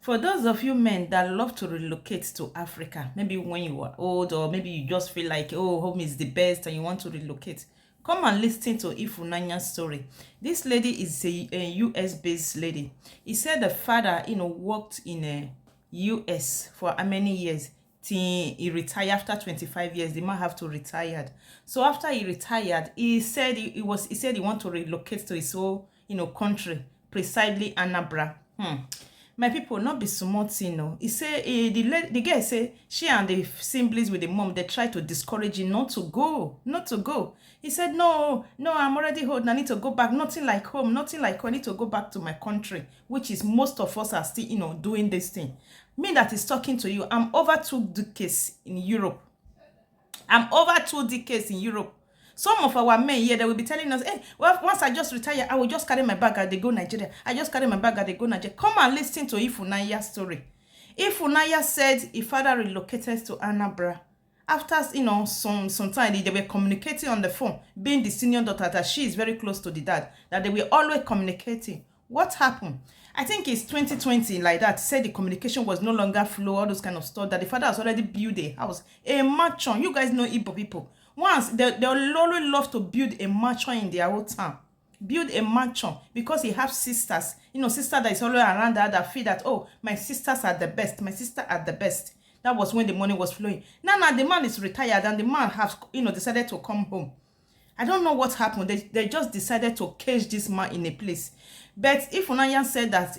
For those of you men that love to relocate to Africa, maybe when you are old or maybe you just feel like, oh, home is the best and you want to relocate, come and listen to Ifunanya's story. This lady is a US-based lady. He said the father, worked in a US for how many years? Till he retired after 25 years. The man have to retire. So after he retired, he said he said he want to relocate to his whole, country, precisely Anambra. My people not be small thing no. He say the girl say she and the siblings with the mom they try to discourage him not to go, not to go. He said no, I'm already old. I need to go back. Nothing like home, nothing like home. I need to go back to my country, which is most of us are still doing this thing. Me that is talking to you, I'm over 2 decades in Europe. I'm over 2 decades in Europe. Some of our men here, they will be telling us, hey, well, once I just retire, I will just carry my bag and they go Nigeria. I just carry my bag and they go Nigeria. Come and listen to Ifunaya's story. Ifunaya said his father relocated to Anambra. After, some time, they were communicating on the phone, being the senior daughter, that she is very close to the dad, that they were always communicating. What happened? I think it's 2020, like that, said the communication was no longer flow, all those kind of stuff, that the father has already built a house, a mansion. You guys know Igbo people. Once, they'll always love to build a mansion in their old town. Build a mansion because he has sisters. Sister that is always around that feel that, oh, my sisters are the best. My sister are the best. That was when the money was flowing. Now, the man is retired and the man has, decided to come home. I don't know what happened. They just decided to cage this man in a place. But if Unayan said that,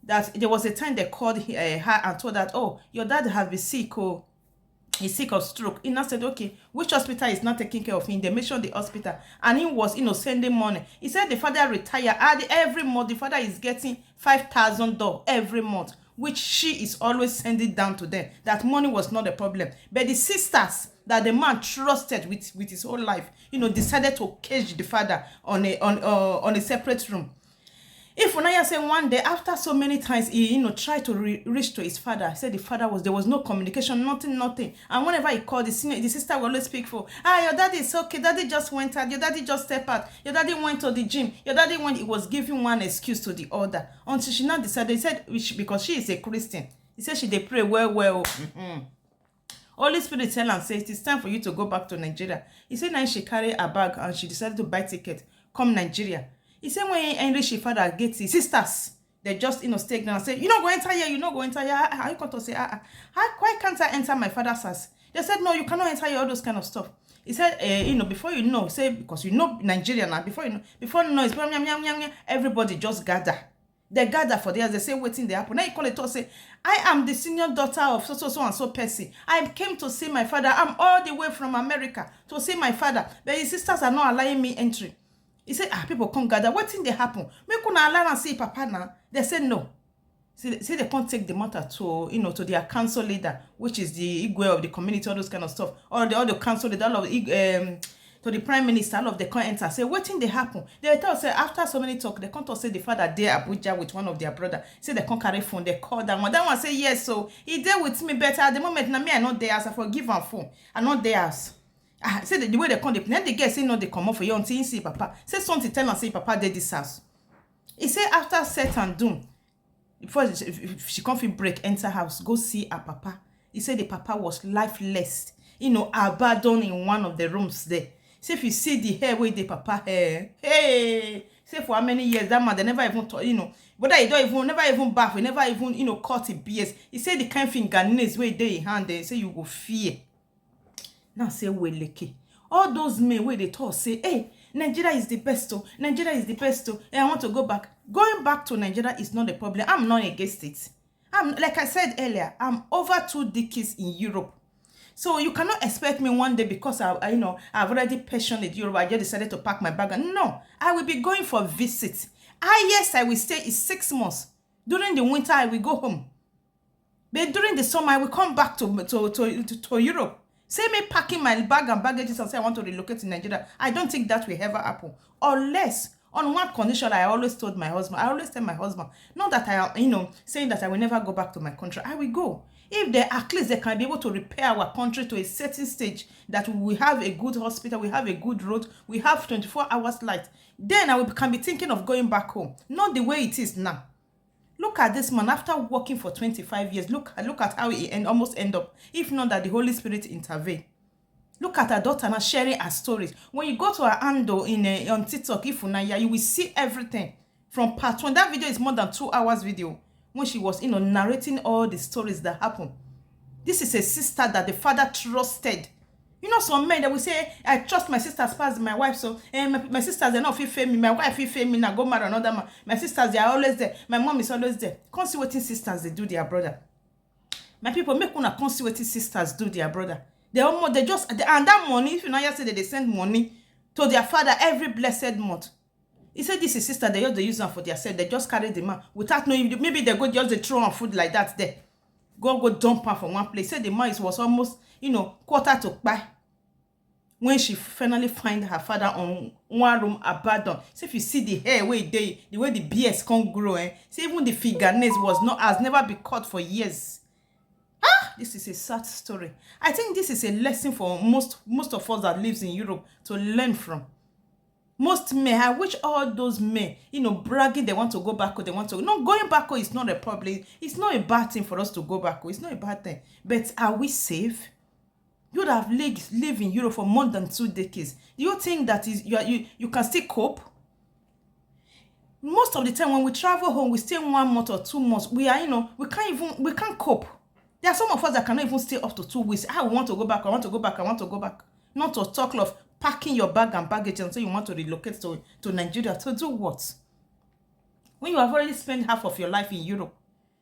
that there was a time they called her and told that, oh, your dad have been sick, oh, he's sick of stroke. He now said, okay, which hospital is not taking care of him? They mentioned the hospital. And he was, sending money. He said the father retired. Every month, the father is getting $5,000 every month, which she is always sending down to them. That money was not a problem. But the sisters that the man trusted with his whole life, decided to cage the father on a separate room. If Unaya said one day, after so many times, he, tried to reach to his father, said the father there was no communication, nothing. And whenever he called, the sister will always speak for, your daddy is okay, daddy just went out, your daddy just stepped out, your daddy went to the gym, your daddy went, he was giving one excuse to the other. Until she now decided, he said, because she is a Christian, he said they pray well. Holy Spirit tell and say, it is time for you to go back to Nigeria. He said, now she carried a bag and she decided to buy ticket, come Nigeria. He said when Henry she father gets his sisters, they just stay down and say, you not go enter here, you not go enter here. How you come to say, why can't I enter my father's house? They said, no, you cannot enter here, all those kind of stuff. He said, before you know, say, because Nigeria now, before you know, it's everybody just gather. They gather for theirs, they say, waiting they happen. Now you call it to say, I am the senior daughter of so and so person. I came to see my father. I'm all the way from America to see my father. But his sisters are not allowing me entry. He said, people come gather. What thing they happen? Make una allow and see Papa now. They said no. See they can't take the matter to, to their council leader, which is the Igwe of the community, all those kind of stuff. Or the council leader, all of to the prime minister, all of the can't enter. Say, what thing they happen? They tell say after so many talk, they can't say the father there Abuja with one of their brother. Say they can't carry phone. They call that one. That one say yes. So he there with me better at the moment. Now me I not there as I forgive and phone. I not there as. Say the way they come, then they get say no, they come up for you until you see Papa. Say something tell and say Papa did this house. He say after set and doom, before she come fit break, enter house, go see her Papa. He said the Papa was lifeless, abandoned in one of the rooms there. Say if you see the hair with the Papa hair, hey, say for how many years that man they never even thought, whether he don't even never even bath, he never even cut his beard. He said the kind fingernails way they hand there, say you go fear. Now say weleke. All those men where they talk say, hey, Nigeria is the best. Nigeria is the best. Hey, I want to go back. Going back to Nigeria is not a problem. I'm not against it. Like I said earlier, I'm over 2 decades in Europe. So you cannot expect me one day because I've already passionate Europe. I just decided to pack my bag. And no, I will be going for visit. Yes, I will stay 6 months. During the winter, I will go home. But during the summer, I will come back to Europe. Say me packing my bag and baggages and say I want to relocate to Nigeria. I don't think that will ever happen. Unless, on one condition, I always tell my husband, not that I am, saying that I will never go back to my country. I will go. If they at least they can be able to repair our country to a certain stage that we have a good hospital, we have a good road, we have 24 hours light, then can be thinking of going back home. Not the way it is now. Look at this man after working for 25 years. Look at how he almost end up. If not that the Holy Spirit intervened. Look at her daughter now sharing her stories. When you go to her handle on TikTok, Ifunanya, you will see everything from part 1. That video is more than 2 hours video when she was, narrating all the stories that happened. This is a sister that the father trusted. You know, some men that will say, I trust my sisters past my wife, so my sisters, they're not fit me. My wife fit me, now go marry another man. My sisters, they are always there. My mom is always there. Consiwating sisters, they do their brother. My people, make una consiwating sisters do their brother. They just, and that money, if you know, say that they send money to their father every blessed month. He said this is sister, they use them for themselves. They just carry the man without knowing. Maybe they go just throw on food like that there. Go dump her from one place. Said the man was almost, quarter to buy. When she finally find her father on one room abandoned. So if you see the hair the way the beards can't grow, see even the fingernails has never been cut for years. This is a sad story. I think this is a lesson for most of us that lives in Europe to learn from. Most men, I wish all those men, bragging they want to go back, or they want to. No, going back is not a problem. It's not a bad thing for us to go back. It's not a bad thing. But are we safe? You would have lived in Europe for more than 2 decades. Do you think that you can still cope? Most of the time when we travel home, we stay 1 month or 2 months. We can't cope. There are some of us that cannot even stay up to 2 weeks. I want to go back. I want to go back. I want to go back. Not to talk of packing your bag and baggage and say you want to relocate to Nigeria. To do what? When you have already spent half of your life in Europe,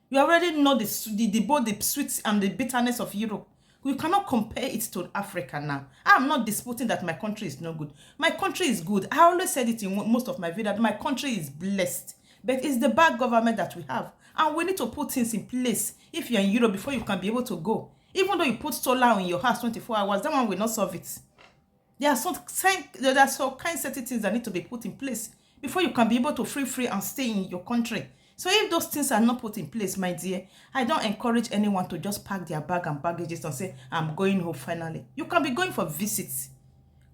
you already know both the sweets and the bitterness of Europe. We cannot compare it to Africa now. I'm not disputing that my country is not good. My country is good. I always said it in most of my videos that my country is blessed. But it's the bad government that we have. And we need to put things in place if you're in Europe before you can be able to go. Even though you put solar in your house 24 hours, that one will not solve it. There are some kind certain things that need to be put in place before you can be able to free and stay in your country. So if those things are not put in place, my dear, I don't encourage anyone to just pack their bag and baggages and say, I'm going home finally. You can be going for visits.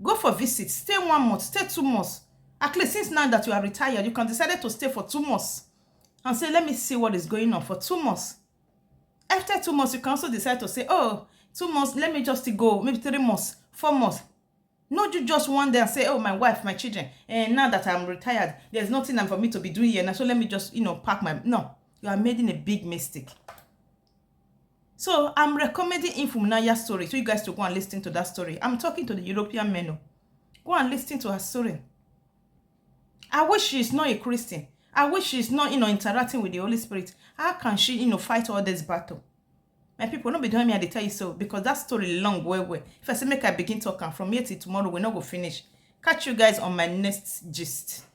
Go for visits. Stay 1 month, stay 2 months. At least since now that you are retired, you can decide to stay for 2 months. And say, let me see what is going on for 2 months. After 2 months, you can also decide to say, oh, 2 months, let me just go, maybe 3 months, 4 months. Not you just one day and say, oh, my wife, my children, and now that I'm retired, there's nothing for me to be doing here now, so let me just, pack my... No, you are making a big mistake. So I'm recommending Ifunanya's story so you guys to go and listen to that story. I'm talking to the European men. Go and listen to her story. I wish she's not a Christian. I wish she's not, interacting with the Holy Spirit. How can she, fight all this battle? My people, don't be doing me, I tell you so, because that story long, well. If I say make I begin talking from here till tomorrow, we're not going to finish. Catch you guys on my next gist.